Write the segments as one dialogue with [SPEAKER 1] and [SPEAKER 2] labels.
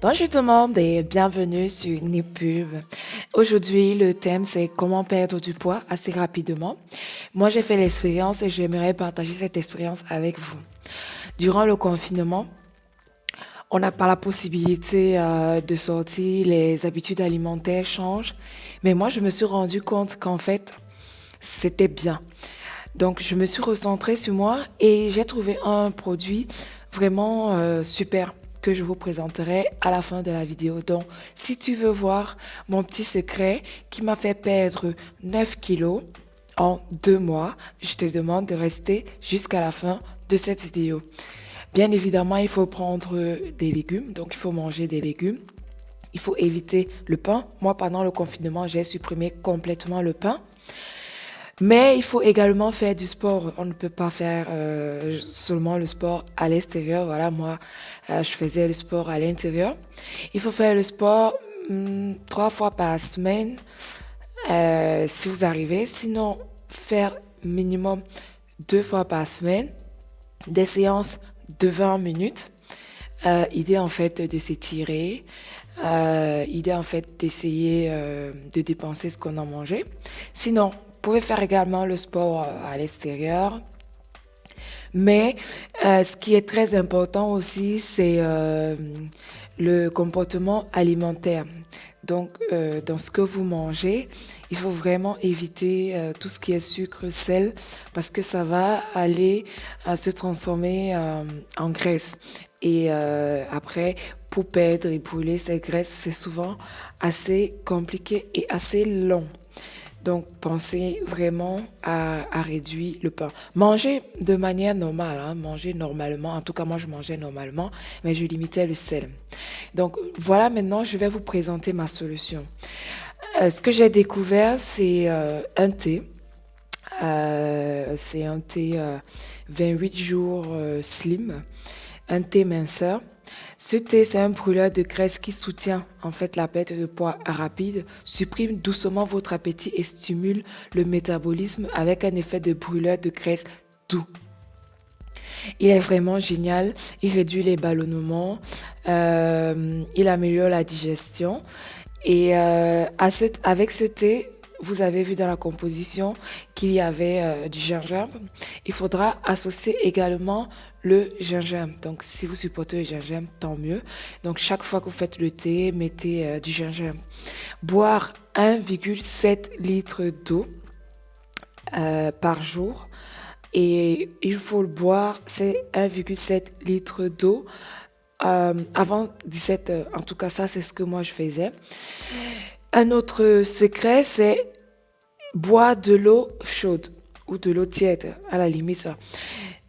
[SPEAKER 1] Bonjour tout le monde et bienvenue sur Nipub. Aujourd'hui, le thème c'est comment perdre du poids assez rapidement. Moi, j'ai fait l'expérience et j'aimerais partager cette expérience avec vous. Durant le confinement, on n'a pas la possibilité de sortir, les habitudes alimentaires changent. Mais moi, je me suis rendu compte qu'en fait, c'était bien. Donc, je me suis recentrée sur moi et j'ai trouvé un produit vraiment super que je vous présenterai à la fin de la vidéo. Donc, si tu veux voir mon petit secret qui m'a fait perdre 9 kilos en 2 mois, je te demande de rester jusqu'à la fin de cette vidéo. Bien évidemment, il faut prendre des légumes, donc il faut manger des légumes. Il faut éviter le pain. Moi, pendant le confinement, j'ai supprimé complètement le pain. Mais il faut également faire du sport. On ne peut pas faire seulement le sport à l'extérieur. Voilà, moi, je faisais le sport à l'intérieur. Il faut faire le sport 3 fois par semaine si vous arrivez. Sinon, faire minimum 2 fois par semaine des séances de 20 minutes. Idée en fait de s'étirer, idée en fait d'essayer de dépenser ce qu'on a mangé. Sinon, vous pouvez faire également le sport à l'extérieur. Mais ce qui est très important aussi, c'est le comportement alimentaire. Donc, dans ce que vous mangez, il faut vraiment éviter tout ce qui est sucre, sel, parce que ça va aller se transformer en graisse. Et après, pour perdre et brûler ces graisses, c'est souvent assez compliqué et assez long. Donc, pensez vraiment à réduire le pain. Mangez de manière normale, hein, mangez normalement. En tout cas, moi, je mangeais normalement, mais je limitais le sel. Donc, voilà, maintenant, je vais vous présenter ma solution. Ce que j'ai découvert, c'est un thé. C'est un thé 28 jours slim, un thé minceur. Ce thé, c'est un brûleur de graisse qui soutient en fait la perte de poids rapide, supprime doucement votre appétit et stimule le métabolisme avec un effet de brûleur de graisse doux. Il est vraiment génial, il réduit les ballonnements, il améliore la digestion et avec ce thé, vous avez vu dans la composition qu'il y avait du gingembre. Il faudra associer également le gingembre. Donc, si vous supportez le gingembre, tant mieux. Donc, chaque fois que vous faites le thé, mettez du gingembre. Boire 1,7 litre d'eau par jour. Et il faut le boire, c'est 1,7 litre d'eau avant 17 heures. En tout cas, ça, c'est ce que moi, je faisais. Un autre secret, c'est boire de l'eau chaude ou de l'eau tiède, à la limite.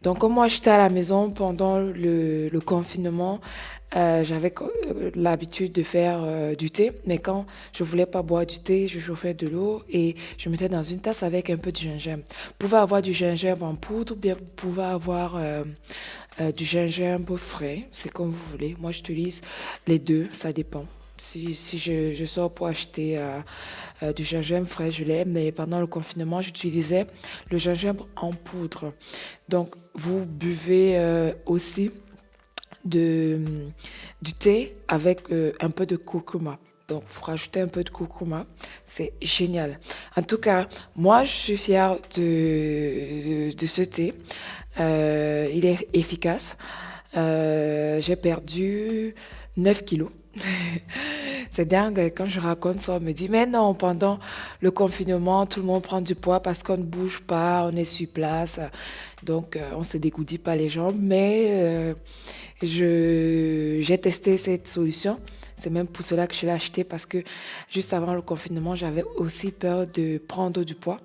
[SPEAKER 1] Donc, comme moi, j'étais à la maison pendant le confinement, j'avais l'habitude de faire du thé, mais quand je voulais pas boire du thé, je chauffais de l'eau et je mettais dans une tasse avec un peu de gingembre. Vous pouvez avoir du gingembre en poudre ou bien vous pouvez avoir du gingembre frais, c'est comme vous voulez. Moi, j'utilise les deux, ça dépend. Si je sors pour acheter du gingembre frais, je l'aime, mais pendant le confinement, j'utilisais le gingembre en poudre. Donc, vous buvez aussi du thé avec un peu de curcuma. Donc, vous rajoutez un peu de curcuma, c'est génial. En tout cas, moi, je suis fière de ce thé. Il est efficace. J'ai perdu 9 kilos. C'est dingue, quand je raconte ça, on me dit, mais non, pendant le confinement, tout le monde prend du poids parce qu'on ne bouge pas, on est sur place. Donc, on se dégourdit pas les jambes. Mais j'ai testé cette solution. C'est même pour cela que je l'ai acheté parce que juste avant le confinement, j'avais aussi peur de prendre du poids.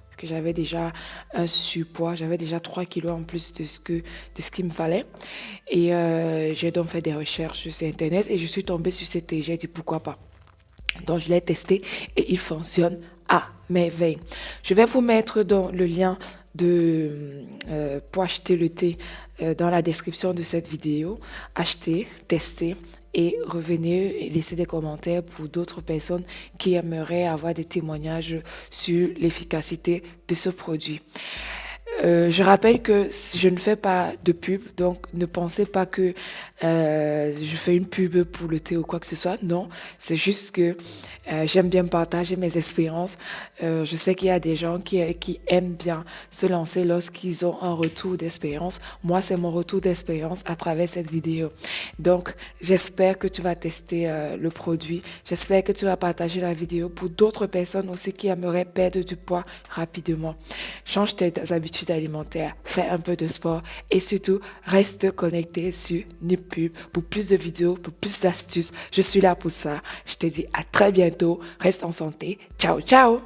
[SPEAKER 1] Parce que j'avais déjà un surpoids, j'avais déjà 3 kilos en plus de ce qu'il me fallait. Et j'ai donc fait des recherches sur Internet et je suis tombée sur cette thé. J'ai dit pourquoi pas. Donc je l'ai testé et il fonctionne à merveille. Je vais vous mettre dans le lien pour acheter le thé dans la description de cette vidéo. Achetez, testez et revenez et laissez des commentaires pour d'autres personnes qui aimeraient avoir des témoignages sur l'efficacité de ce produit. Je rappelle que je ne fais pas de pub, donc ne pensez pas que je fais une pub pour le thé ou quoi que ce soit. Non, c'est juste que j'aime bien partager mes expériences. Je sais qu'il y a des gens qui aiment bien se lancer lorsqu'ils ont un retour d'expérience. Moi, c'est mon retour d'expérience à travers cette vidéo. Donc, j'espère que tu vas tester le produit. J'espère que tu vas partager la vidéo pour d'autres personnes aussi qui aimeraient perdre du poids rapidement. Change tes habitudes alimentaires, fais un peu de sport et surtout, reste connecté sur NipPub pour plus de vidéos, pour plus d'astuces. Je suis là pour ça. Je te dis à très bientôt. Reste en santé. Ciao, ciao!